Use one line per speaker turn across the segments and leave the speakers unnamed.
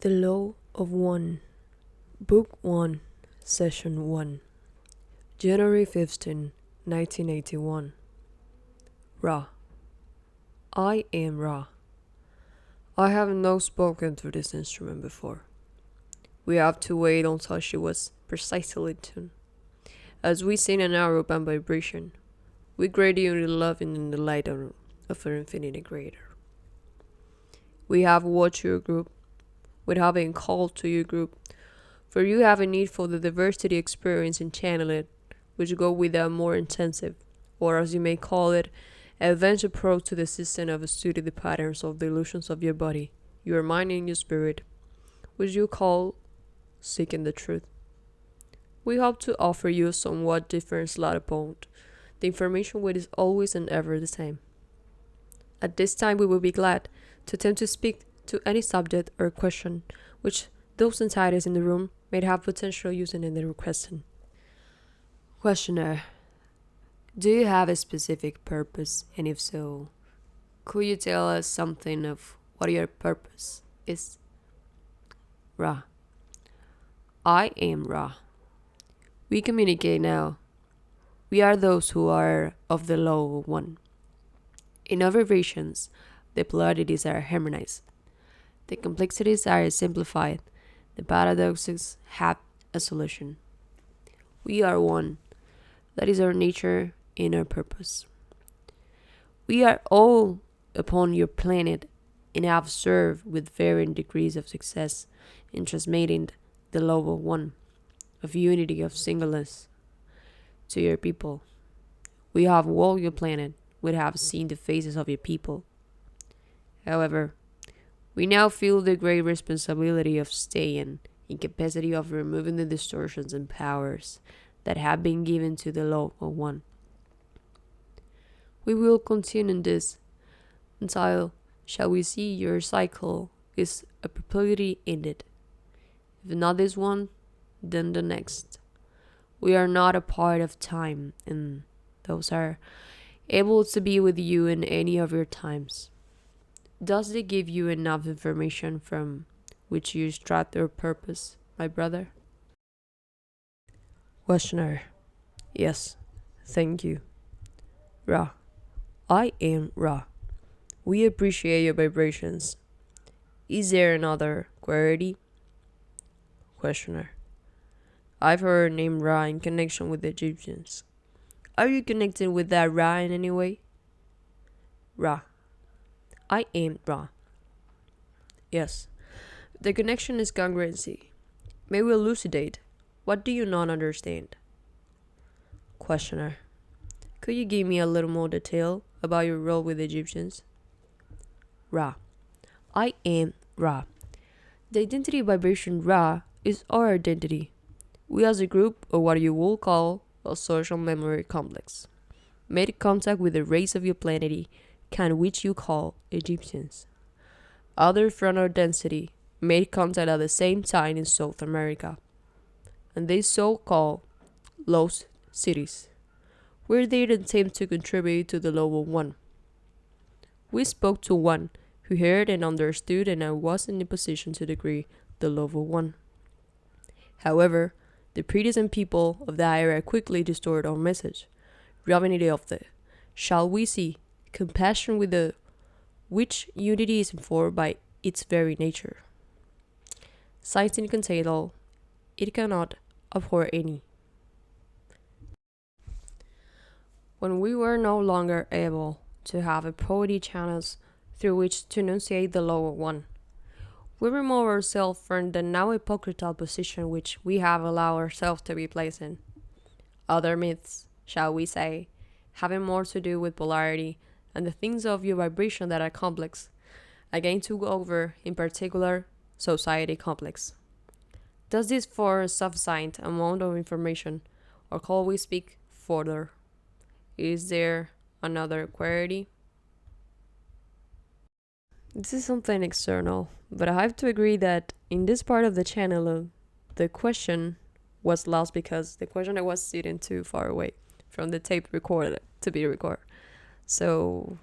The Law of One, Book 1, Session 1, January 15, 1981. Ra. I am Ra. I have not spoken through this instrument before. We have to wait until she was precisely tuned. As we sing an arrow band vibration, we gradiently loving in the light of her infinity greater. We have watched your group, with having called to your group, for you have a need for the diversity experience and channel it, which go with a more intensive, or as you may call it, advanced approach to the system of study the patterns of the illusions of your body, your mind and your spirit, which you call seeking the truth. We hope to offer you a somewhat different slant upon the information which is always and ever the same. At this time we will be glad to attempt to speak to any subject or question which those entities in the room may have potential using in their question. Questioner. Do you have a specific purpose, and if so, could you tell us something of what your purpose is? Ra. I am Ra. We communicate now. We are those who are of the Law of One. In our vibrations, the polarities are harmonized. The complexities are simplified. The paradoxes have a solution. We are one. That is our nature and our purpose. We are all upon your planet and have served with varying degrees of success in transmitting the love of one, of unity, of singleness to your people. We have walked your planet, we have seen the faces of your people. However, we now feel the great responsibility of staying in capacity of removing the distortions and powers that have been given to the law of one. We will continue this until shall we see your cycle is a perpetuity ended. If not this one, then the next. We are not a part of time, and those are able to be with you in any of your times. Does it give you enough information from which you extract your purpose, my brother? Questioner. Yes, thank you. Ra. I am Ra. We appreciate your vibrations. Is there another query? Questioner. I've heard name Ra in connection with the Egyptians. Are you connected with that Ra in any way? Ra. I am Ra. Yes. The connection is congruency. May we elucidate? What do you not understand? Questioner. Could you give me a little more detail about your role with the Egyptians? Ra. I am Ra. The identity vibration Ra is our identity. We as a group, or what you will call a social memory complex, made contact with the race of your planet, kind which you call Egyptians. Others from our density made contact at the same time in South America, and they so-called lost cities, where they attempt to contribute to the law of one. We spoke to one who heard and understood, and I was in a position to decree the law of one. However, the pretending people of that era quickly distorted our message, robbing it of the, shall we see, compassion with the which unity is informed by its very nature. Science contains all, it cannot abhor any. When we were no longer able to have a poetry channels through which to enunciate the law of one, we remove ourselves from the now hypocritical position which we have allowed ourselves to be placed in. Other myths, shall we say, having more to do with polarity and the things of your vibration that are complex, again took over, in particular, society complex. Does this form sufficient amount of information, or can we speak further? Is there another query? This is something external, but I have to agree that in this part of the channel, the question was lost because the question I was sitting too far away from the tape recorder to be recorded. So,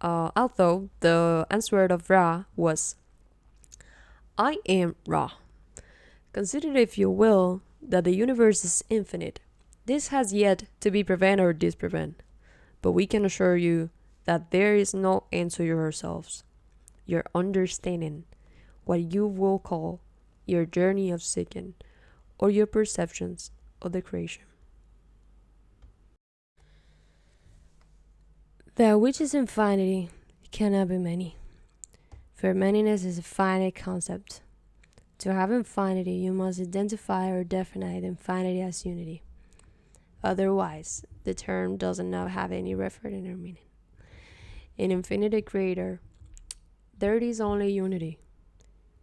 although the answer of Ra was I am Ra. Consider, if you will, that the universe is infinite. This has yet to be prevented or disproven, but we can assure you that there is no end to yourselves, your understanding, what you will call your journey of seeking, or your perceptions of the creation. That which is infinity cannot be many, for manyness is a finite concept. To have infinity, you must identify or define infinity as unity. Otherwise, the term does not have any referent meaning. In infinity creator, there is only unity.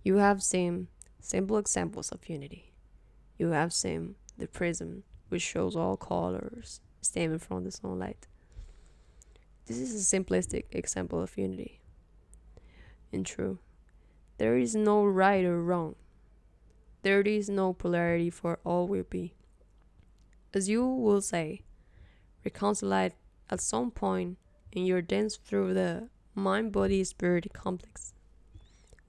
You have seen simple examples of unity. You have seen the prism, which shows all colors stemming from the sunlight. This is a simplistic example of unity. In truth, there is no right or wrong. There is no polarity, for all will be, as you will say, reconciled at some point in your dance through the mind-body-spirit complex,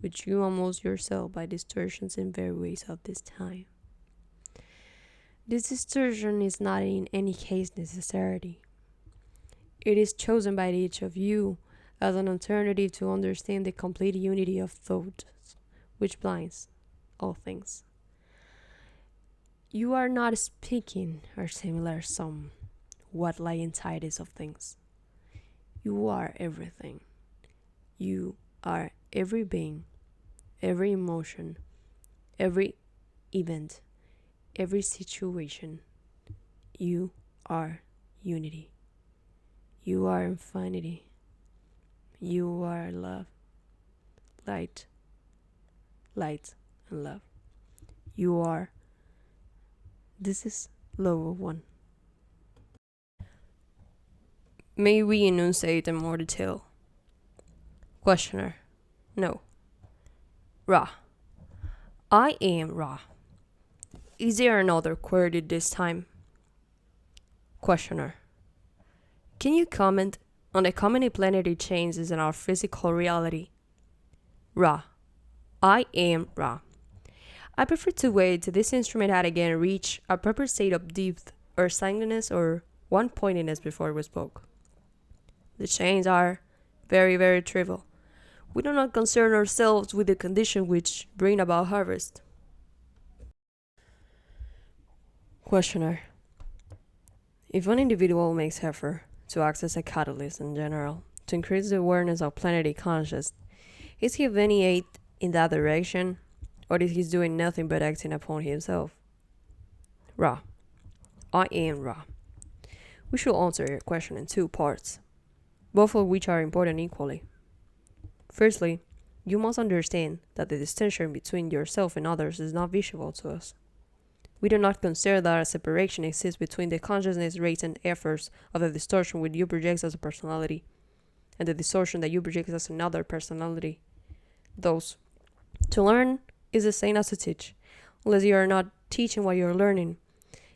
which you almost yourself by distortions in various ways of this time. This distortion is not in any case necessity. It is chosen by each of you as an alternative to understand the complete unity of thought, which blinds all things. You are not speaking or similar some what lie entities of things. You are everything. You are every being, every emotion, every event, every situation. You are unity. You are infinity. You are love, light, and love. You are. This is level 1. May we enunciate in more detail? Questioner. No. Ra. I am Ra. Is there another query this time? Questioner. Can you comment on the common planetary changes in our physical reality? Ra. I am Ra. I prefer to wait till this instrument had again reached a proper state of depth or singleness or one-pointedness before we spoke. The changes are very, very trivial. We do not concern ourselves with the condition which bring about harvest. Questioner. If an individual makes effort to act as a catalyst in general, to increase the awareness of planetary consciousness, is he of any aid in that direction, or is he doing nothing but acting upon himself? Ra. I am Ra. We should answer your question in 2 parts, both of which are important equally. Firstly, you must understand that the distinction between yourself and others is not visible to us. We do not consider that a separation exists between the consciousness rates and efforts of the distortion which you project as a personality and the distortion that you project as another personality. Thus, to learn is the same as to teach, unless you are not teaching what you are learning,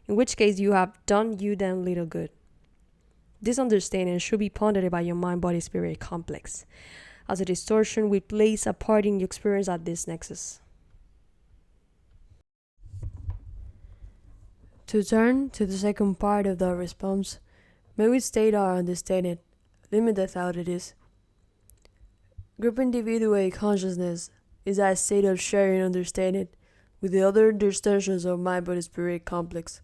in which case you have done you damn little good. This understanding should be pondered by your mind-body-spirit complex, as a distortion which plays a part in your experience at this nexus. To turn to the second part of the response, may we state our understanding, limited thought it is. Group individual consciousness is that state of sharing understanding with the other distortions of mind-body-spirit complex,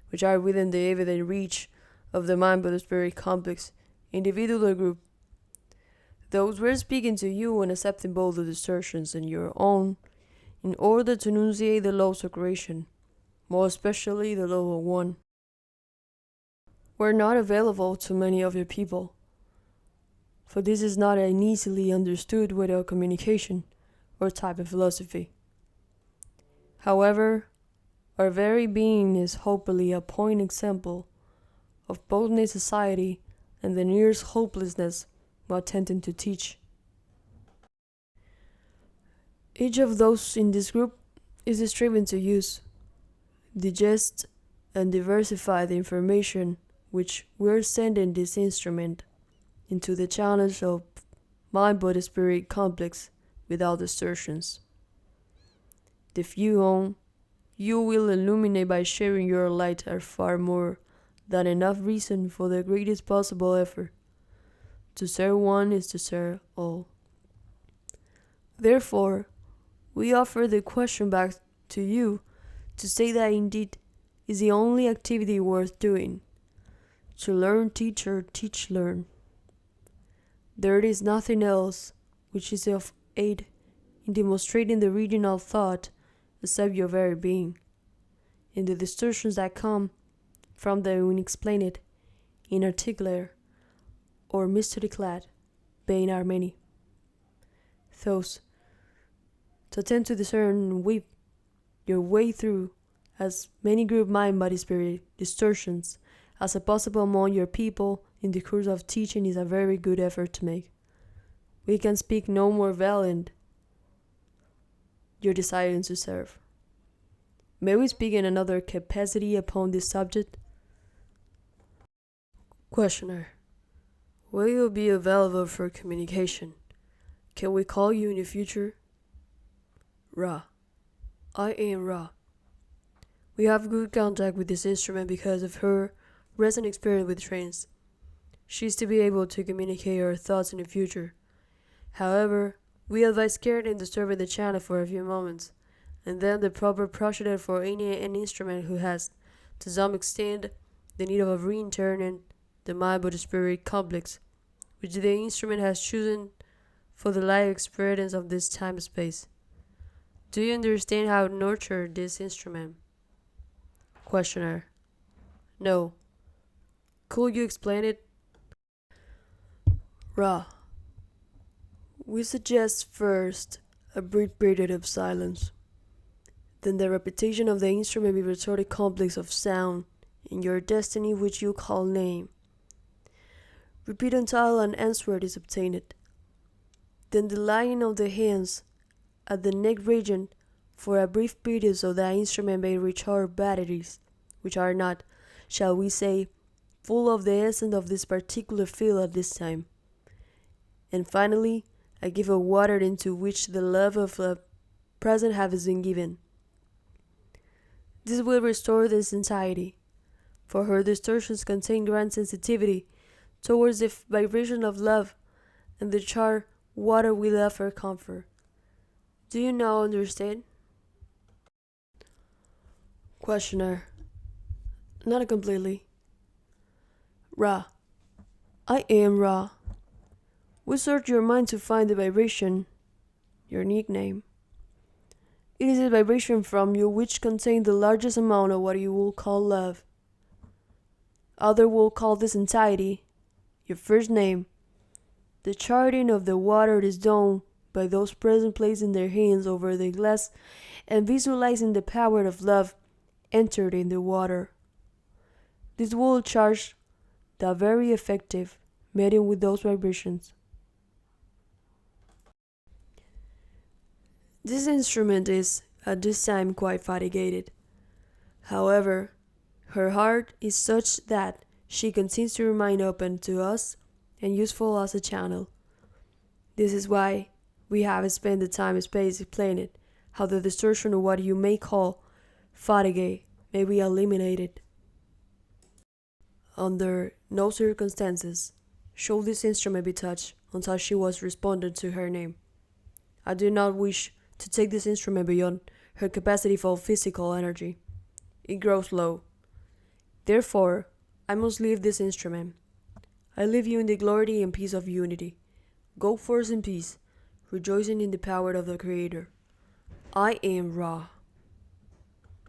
which are within the evident reach of the mind-body-spirit complex individual group. Those we're speaking to you and accepting both the distortions and your own in order to enunciate the laws of creation, more especially the law of 1, were not available to many of your people, for this is not an easily understood without communication or type of philosophy. However, our very being is hopefully a point example of both necessity and the nearest hopelessness while attempting to teach. Each of those in this group is striven to use, digest, and diversify the information which we're sending this instrument into the challenge of mind-body-spirit complex without distortions. The few whom you will illuminate by sharing your light are far more than enough reason for the greatest possible effort. To serve one is to serve all. Therefore, we offer the question back to you to say that indeed is the only activity worth doing. To learn, teach, or teach, learn. There is nothing else which is of aid in demonstrating the regional thought except your very being, and the distortions that come from the unexplained, inarticulate, or mystery-clad being are many. Thus, to attempt to discern and weave your way through as many group mind body spirit distortions as possible among your people in the course of teaching is a very good effort to make. We can speak no more valiant your desire to serve. May we speak in another capacity upon this subject? Questioner: will you be available for communication? Can we call you in the future? Ra: I am Ra. We have good contact with this instrument because of her recent experience with trains. She is to be able to communicate her thoughts in the future. However, we advise care in disturbing the channel for a few moments, and then the proper procedure for any instrument who has, to some extent, the need of re-interning the mind-body-spirit complex, which the instrument has chosen for the life experience of this time-space. Do you understand how to nurture this instrument? Questioner: no. Could you explain it? Ra: we suggest first a brief period of silence, then the repetition of the instrument vibratory complex of sound in your destiny which you call name. Repeat until an answer is obtained. Then the laying of the hands at the neck region for a brief period so that instrument may recharge batteries, which are not, shall we say, full of the essence of this particular field at this time. And finally, I give a water into which the love of the present has been given. This will restore the satiety, for her distortions contain grand sensitivity towards the vibration of love, and the charred water will offer comfort. Do you now understand? Questioner: not completely. Ra: I am Ra. We search your mind to find the vibration, your nickname. It is a vibration from you which contains the largest amount of what you will call love. Others will call this entirety, your first name. The charting of the water is done by those present placing their hands over the glass and visualizing the power of love entered in the water. This will charge the very effective medium with those vibrations. This instrument is, at this time, quite fatigued. However, her heart is such that she continues to remain open to us and useful as a channel. This is why we have spent the time and space explaining how the distortion of what you may call fatigue may be eliminated. Under no circumstances should this instrument be touched until she was responded to her name. I do not wish to take this instrument beyond her capacity for physical energy. It grows low. Therefore, I must leave this instrument. I leave you in the glory and peace of unity. Go forth in peace, rejoicing in the power of the Creator. I am Ra.